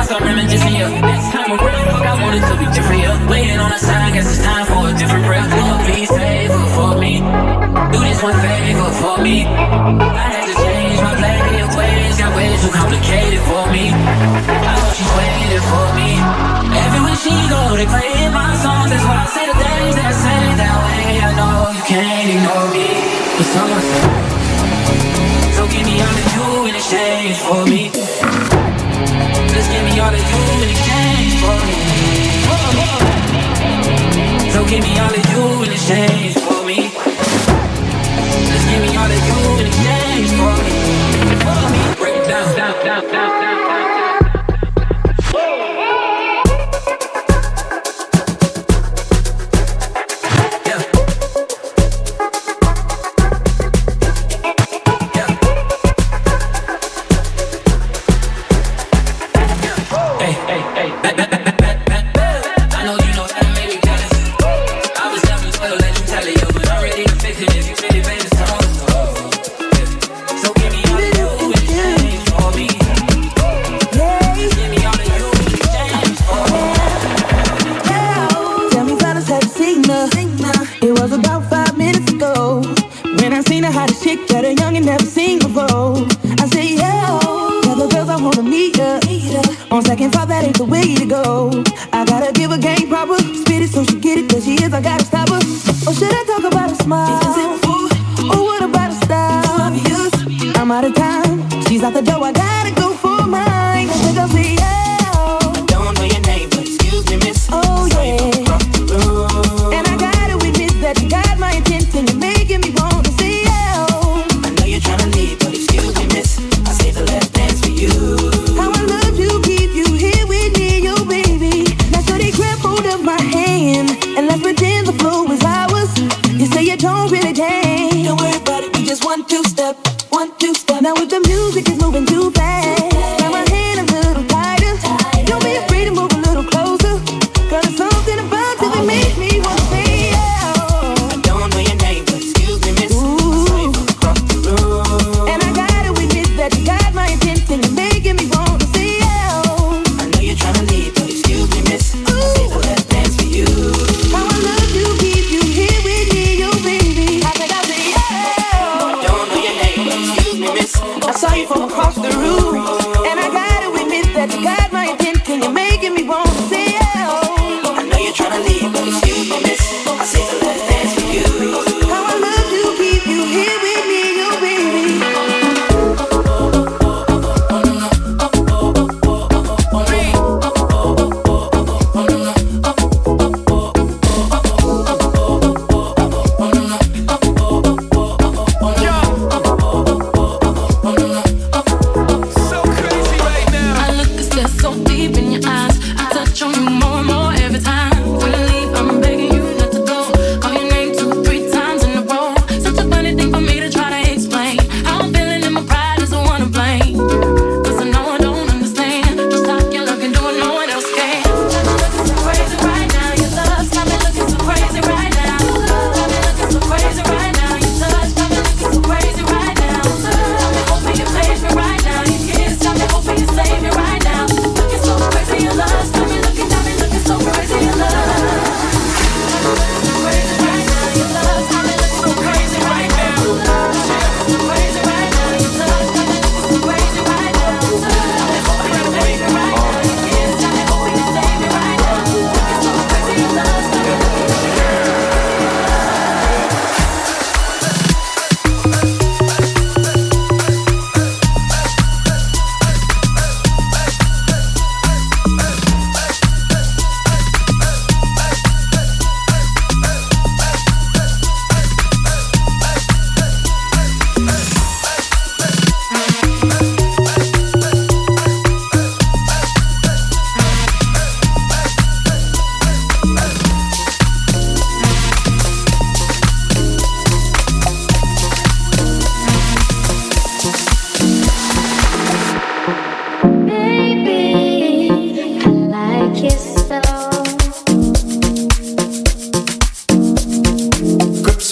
start reminiscing you. Next time around, fuck, I want it to be different, yeah. Waiting on the side, guess it's time for a different breath. Lord, please favor for me. Do this one favor for me. I had to change my play of ways, got way too complicated for me. I know she's waiting for me. Everywhere she go, they playing my songs. That's why I say the things that I say that way. I know you can't ignore me. But someone said, so give me all of you in exchange for me. Just give me all of you in exchange for me. So give me all of you in exchange for me. Just give me all of you in exchange for me. Break it down, down, down, down, down, down.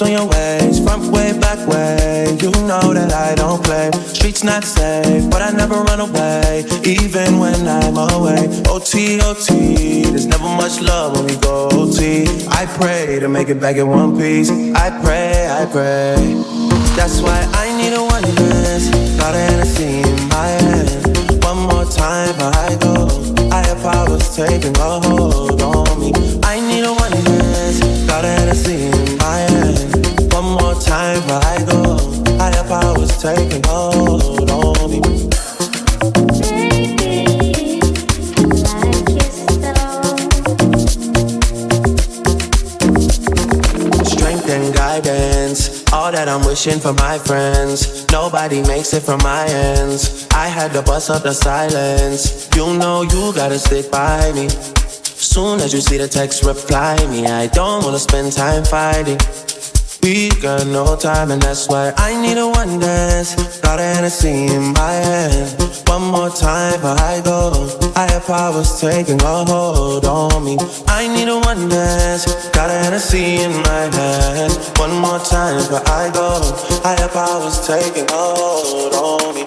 on your ways. Front way, back way, you know that I don't play. Streets not safe, but I never run away, even when I'm away. OT, OT, there's never much love when we go OT. I pray to make it back in one piece. I pray, I pray. That's why I need a one dance. Got a Hennessy in my hand. One more time before I go. Higher powers taking a hold on me. I need a one dance. Got a Hennessy in my hand. One more time before I go. Higher powers taking a hold on me. Strength and guidance, all that I'm wishing for my friends. Nobody makes it from my ends. I had to bust up the silence. You know you gotta stick by me. Soon as you see the text, reply me. I don't wanna spend time fighting. We got no time and that's why I need a one dance. Got a Hennessy in my hand. One more time before I go. Higher powers taking a hold on me. I need a one dance. Got a Hennessy in my hand. One more time before I go. Higher powers taking a hold on me.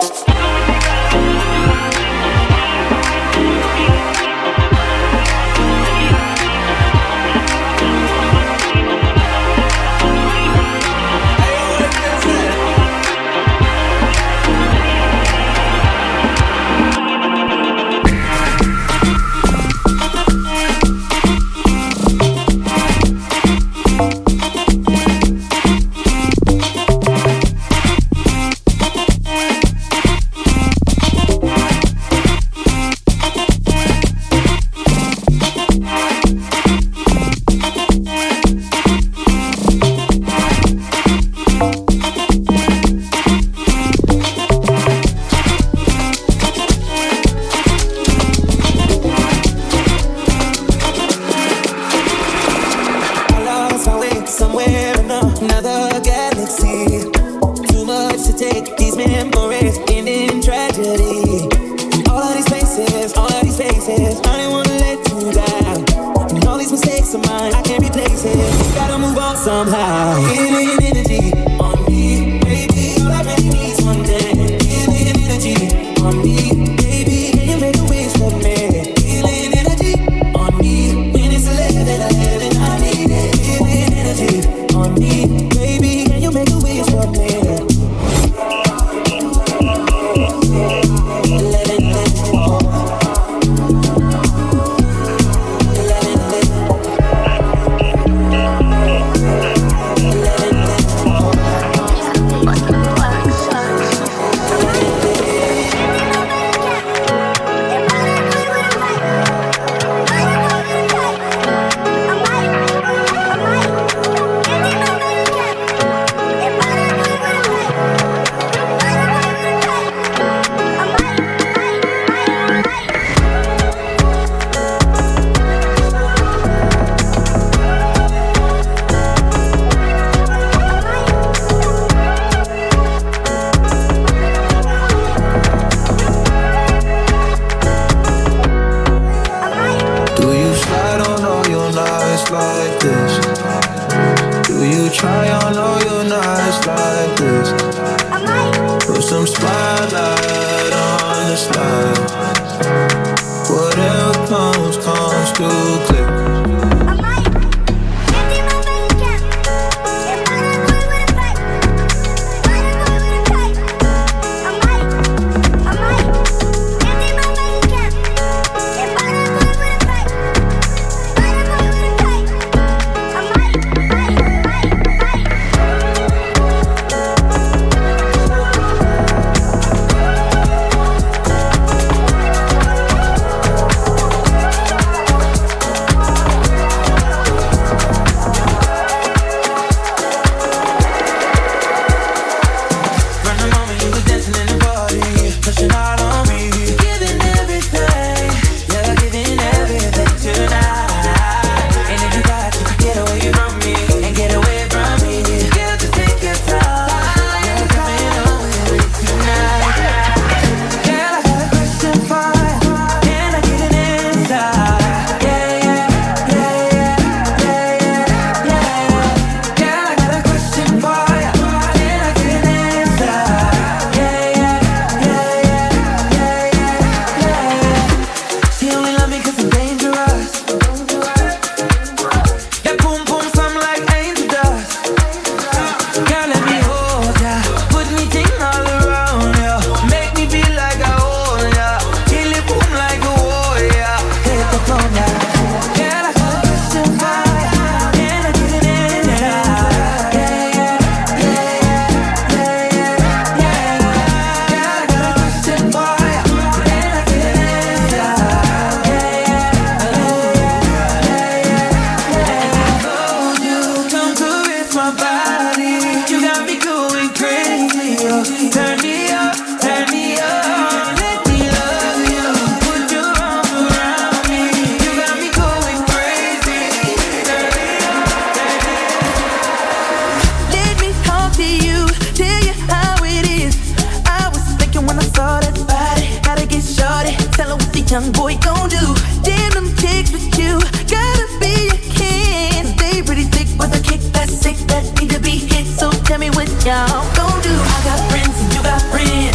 young boy gon' do? Damn them chicks with you, gotta be a kid. They pretty thick with a kick that's sick that need to be hit. So tell me what y'all gon' do. I got friends and you got friends.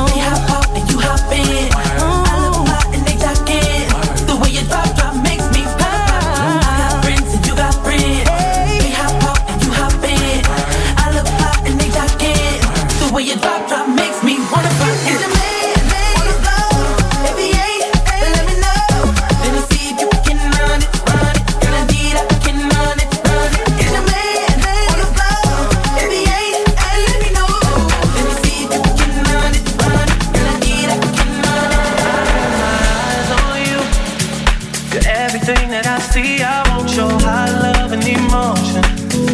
They hop out and you hop in. I look hot and they jock in. The way you drop makes me pop. I got friends and you got friends. They hop out and you hop in. I look hot and they jock in. The way you drop makes me wanna fuck. Is your man? Everything that I see, I want your high love and emotion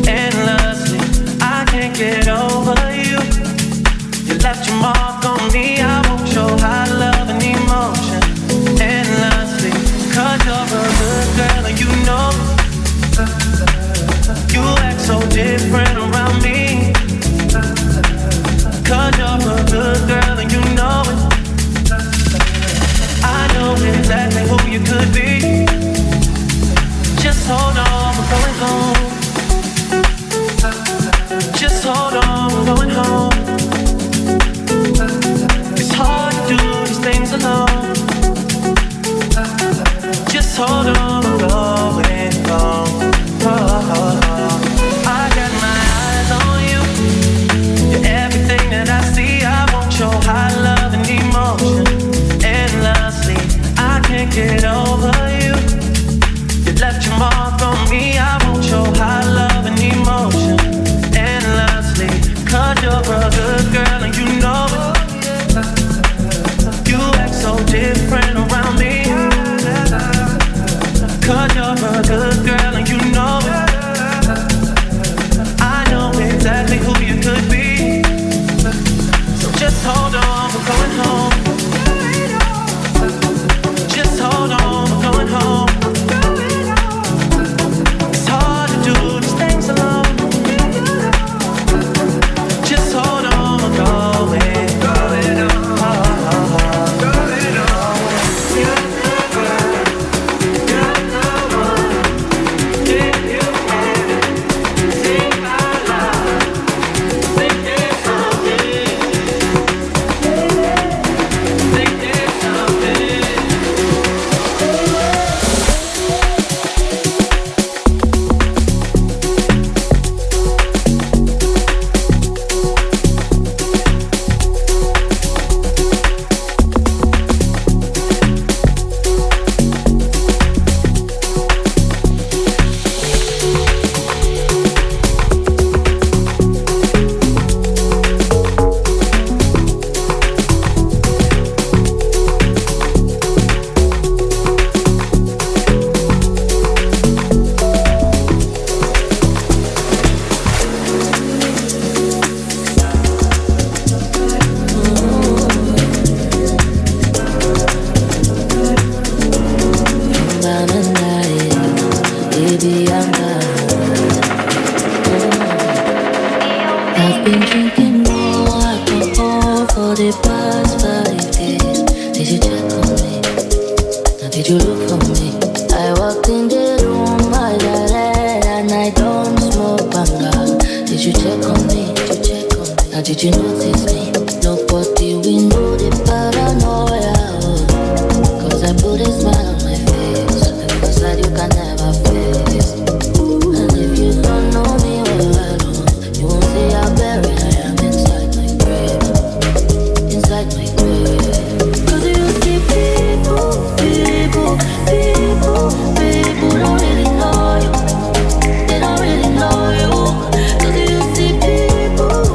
endlessly. I can't get over you. You left your mark on me. I want your high love and emotion endlessly. 'Cause you're a good girl and you know you act so different around me. 'Cause you're a good girl and you know it. I know exactly who you could be. Just hold on, we're going home. Just hold on, we're going home. It's hard to do these things alone. Just hold on, we're going home. I got my eyes on you. You're everything that I see. I want your high love and emotion endlessly. I can't get over you. You left your mark on me. I want your high love and emotion endlessly. 'Cause you're a good girl and you know it. You act so different around me. 'Cause you're a good girl and you know it. I know exactly who you could be. So just hold on, we're going home. Just hold on, we're going home.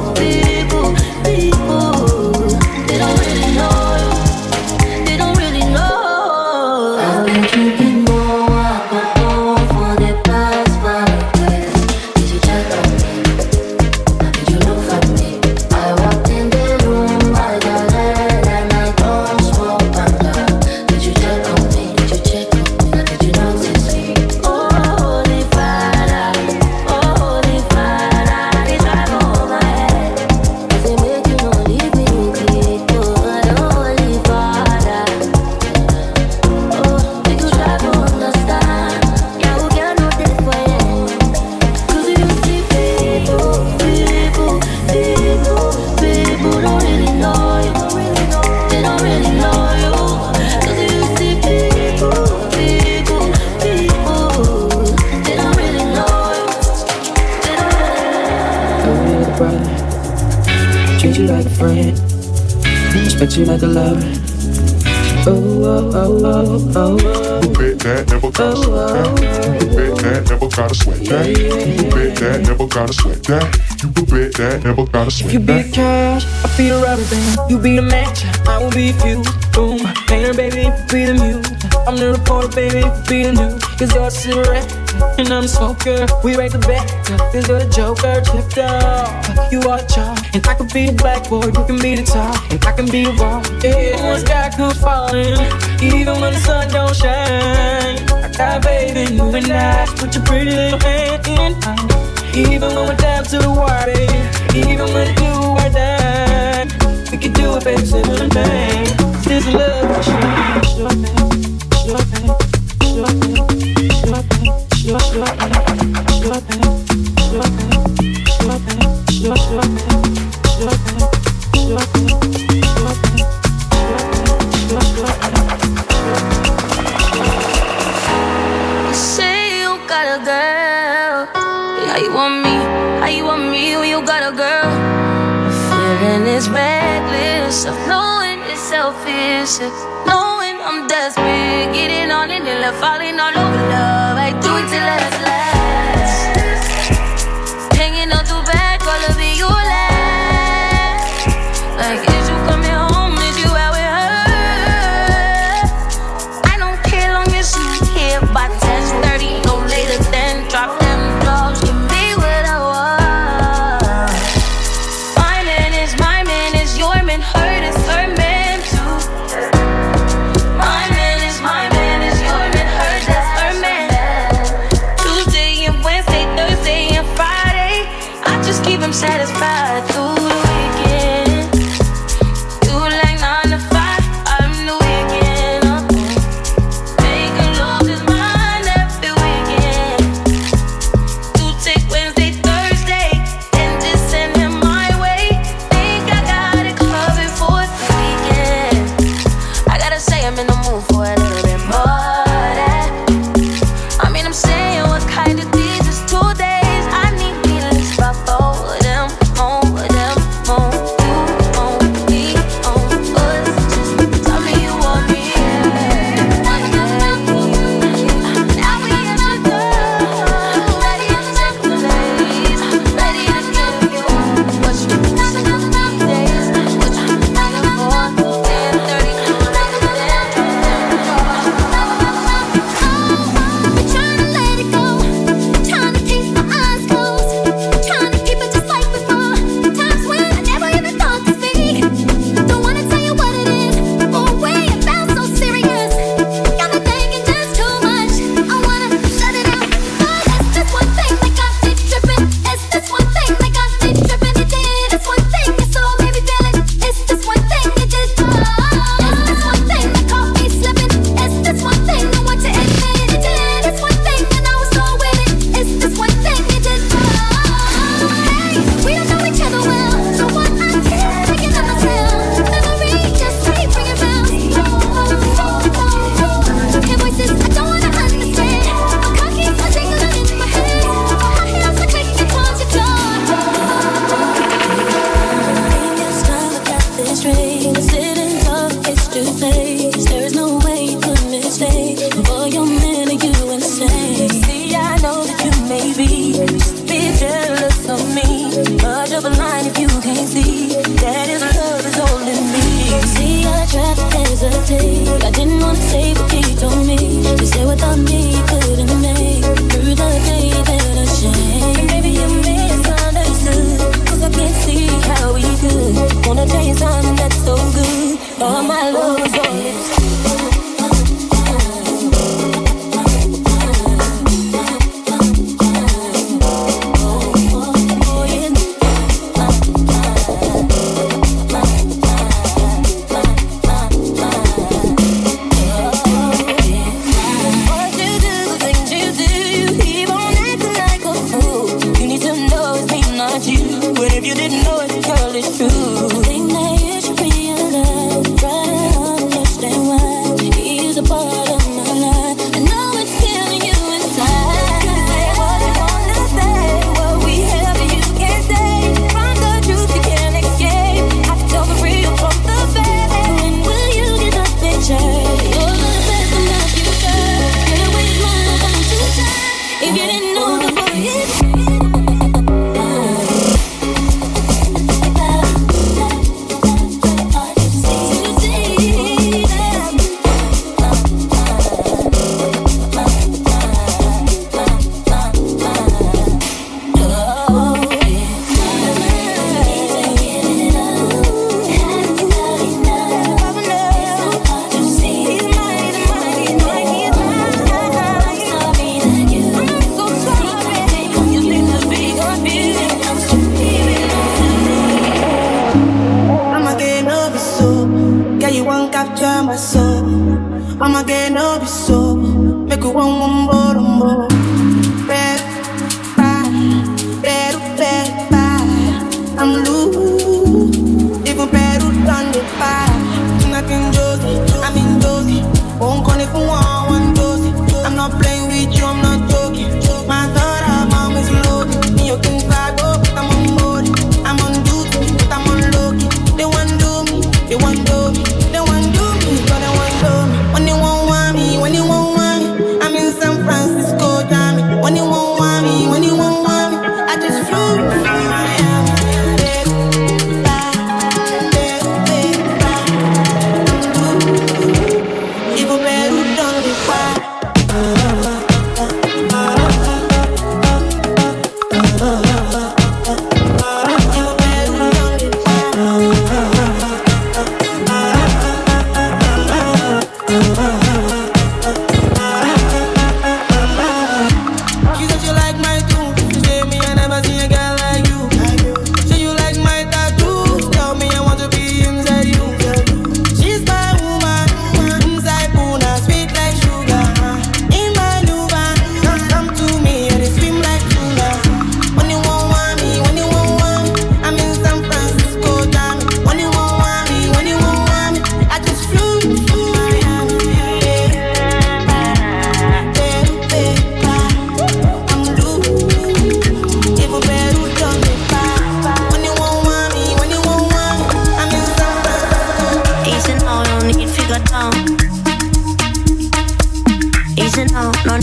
People you like a friend, respect you like a lover. Oh, oh, oh, oh, oh. You bet that, never gotta sweat that. You bet that, never gotta sweat that. You bet that, never gotta sweat that. You bet that, never gotta sweat that. You be the cash, I'll be the rubber band. You be the match, I will be you. Boom, painter, baby, if you be the muse. I'm the reporter, baby, if you be the news. Cause you're a cigarette, and I'm a smoker. We raise the bet, cause you're the joker. Chipped off, you are the charm. And I can be the blackboard, you can be the top. And I can be the wall, yeah. When sky comes falling, even when the sun don't shine, I got faith in you and I. Put your pretty little hand in mine. Even when we're down to the wire, even when you are down, we can do it, baby, simple thing. This love for sure, sure thing, sure thing, sure thing, sure thing, sure thing, sure thing, sure thing, sure thing, sure thing, sure thing, sure thing, sure thing, sure thing, sure thing. You say you got a girl. How you want me? How you want me when you got a girl? Feeling is reckless of knowing it's selfish, knowing I'm desperate, getting on it and left falling all over love. I do it till it's last. Hanging on too back, all of it you last. Like is you coming home? Is you out with her? I don't care long as you here by 10:30, no later than drop them drugs. Give me what I want. My man is your man. Hurt is her man too. My man is your man. Hurt that's her man. Tuesday and Wednesday, Thursday and Friday, I just keep him satisfied through the weekend. You like 9 to 5, I'm the weekend. Making love is mine every weekend. You take Wednesday, Thursday, and just send him my way. Think I got it covered for the weekend. I gotta say I'm in the mood for a little bit more of that. I mean I'm saying what kind of these is 2 days. I need me at least about 4 of them, more of them, more. You on me, on us. Just tell me you want me. Now we in the club, ready to take the ladies, ready to give you what you need days, what you looking for. 10:30, trying to let it go, trying to keep my eyes closed, trying to keep it just like before. Times when I never even thought to speak. Don't wanna tell you what it is, or way it felt so serious. Got me thinking just too much. I wanna shut it out, but it's this one thing that got me tripping. It's this one thing that got me tripping. It did. It's one thing that so made me feel it. It's this one thing it did. It's this one thing that caught me slipping. It's this one thing I want to admit it did. It's one thing and I was so with it. It's this one thing it did. Hey, we don't know each other well, so what I did, thinking of myself. Memory just keep ringing bells. Hear voices I don't wanna understand. I'm cocky, I jingle in my head. My high heels are clicking towards your door. It's time to cut this straight. Sitting talk face to face. There's no way you could mistake. For your man, are you insane? See, I know that you may be just a bit jealous of me. Much of a line if you can't see that his love is holding me. See, I tried to hesitate. I didn't wanna say what he told me. To say without me you couldn't make through the day that I shame. Maybe you misunderstood, 'cause I can't see how we could wanna tell you something that's so good. All my love is all it is. What you do, the things you do, you keep on acting like a fool. You need to know it's me, not you. But if you didn't know it, girl, it's true. Think that you should realize, try to understand why he's a part of my life. I know it's killing you inside. You say what you wanna say, what we have you can't say. From the truth you can't escape. enjoy my soul. I'ma get no be so. Make you one more. Better, I'm loose. Even better than the fire. Nothing Josie, I'm in Josie. Won't call it for one Josie. I'm not playing with you, I'm not joking. My thought of mom is loaded. Me, you can fly, go, but I'm on board. I'm on duty, but I'm on low key. They want do me, they want do me. They want do me, but they want do me. When they won't want me, when they won't want me. I'm in San Francisco, Jammy. When they won't want me, when they won't want me. I just flew from Miami. Even better, don't be quiet.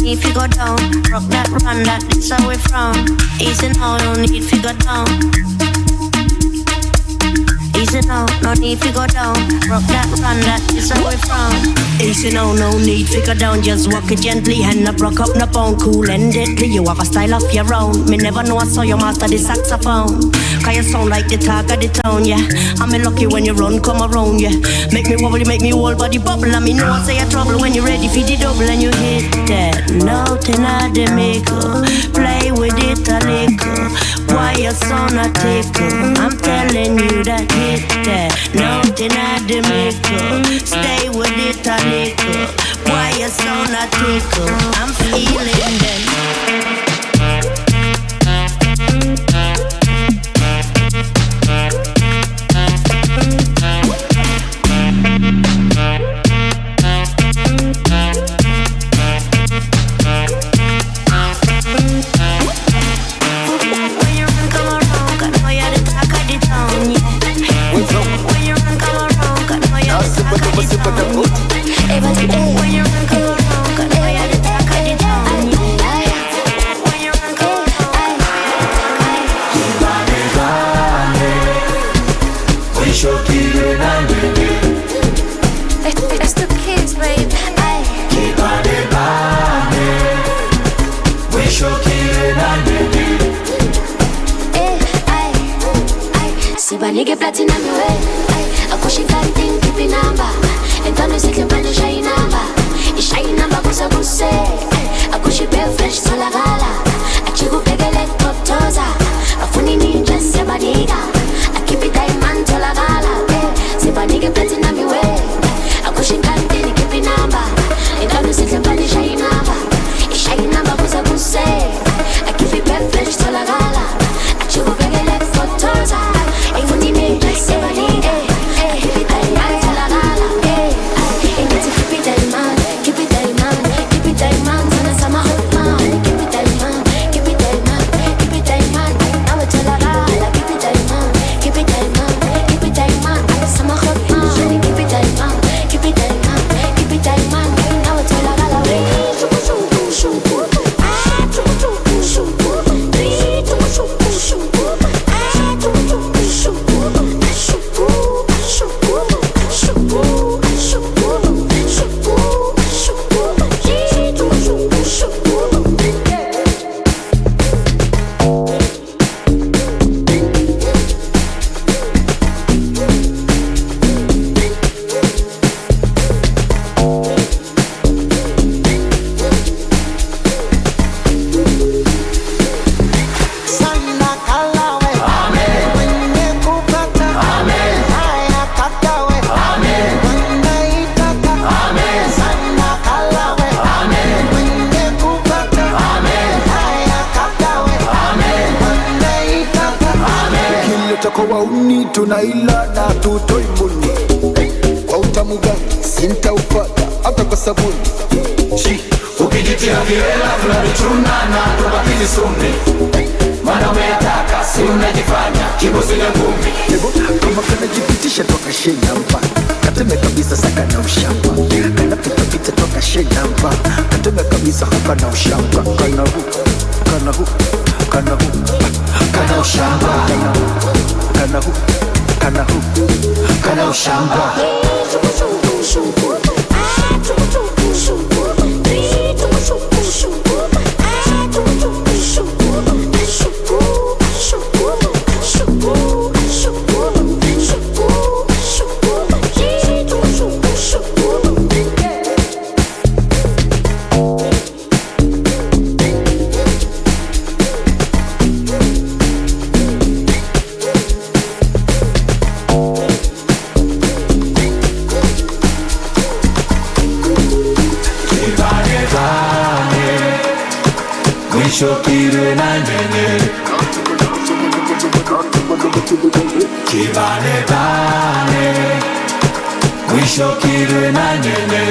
If you go down, rock that, run that, this how we from. Easy now, no need to go down. Easy now, no need to go down. Rock that, run that, this how we from. Easy now, no need to go down. Just walk it gently, hand up, rock up, no bone. Cool and deadly, you have a style of your own. Me never know I saw you master the saxophone. Cause you sound like the talk of the town, yeah. I'm lucky when you run, come around, yeah. Make me wobble, make me whole body bubble. And me know I say a trouble when you're ready for the double and you hit that. Nothing I the maker. Play with it a little. Why your son a tickle? I'm telling you that hit that. Nothing I the maker. Stay with it a little. Why your son a tickle? I'm feeling that. Nigga platinum your way. I push it like thing, keep it number. And don't you see the brand shiny number. It's shiny number, busa buse. I push it bare fresh to la gala. I chigu pegele totoza. I funny ninja sebadiga. I keep it diamond to la gala. Siba nigga platinum your way. I push it like thing, keep it number. And don't you see the brand shiny number. It's shiny number, busa buse. I keep it bare fresh to la gala. I chigu pegele totoza. Keep it diamond, sana sama hot man. Keep it diamond. kwa wauni tunaila na tutoi mbuni. Kwa utamu gani sintaupata hata kwa sabuni. Ukijitia viela tunalichuna na tubakizi sumni. Mana umeyataka si unajifanya kibosile ngumi. Kama kana jipitisha toka shenamba kateme kabisa saka na ushamba. Kana pita toka shenamba kateme kabisa haka na ushamba. Kana hu, kana hu, kana hu, kana ushamba. Kana hu, kana hu, kana ushamba. Shokirwe na nene Kibane bane Wishokirwe na nene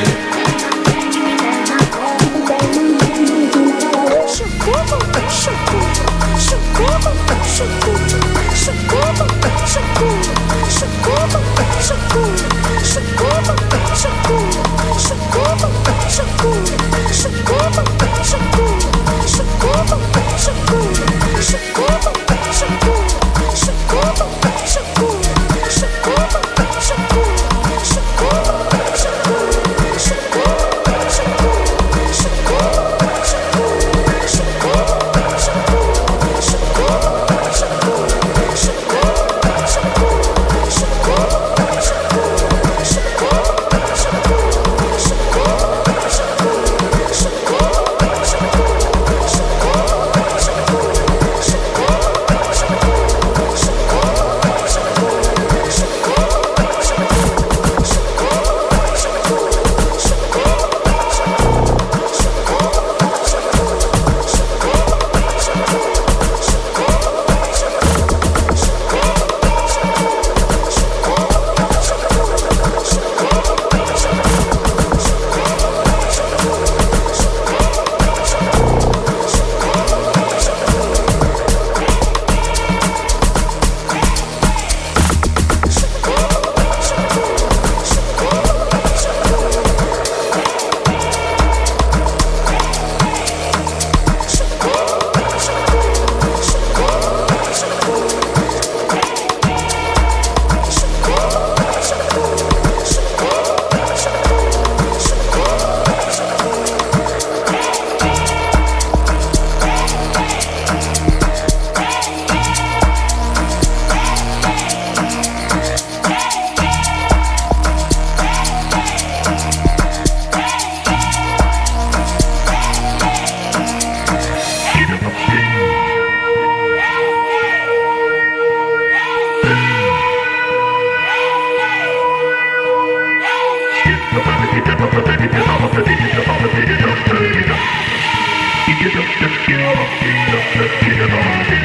Get up,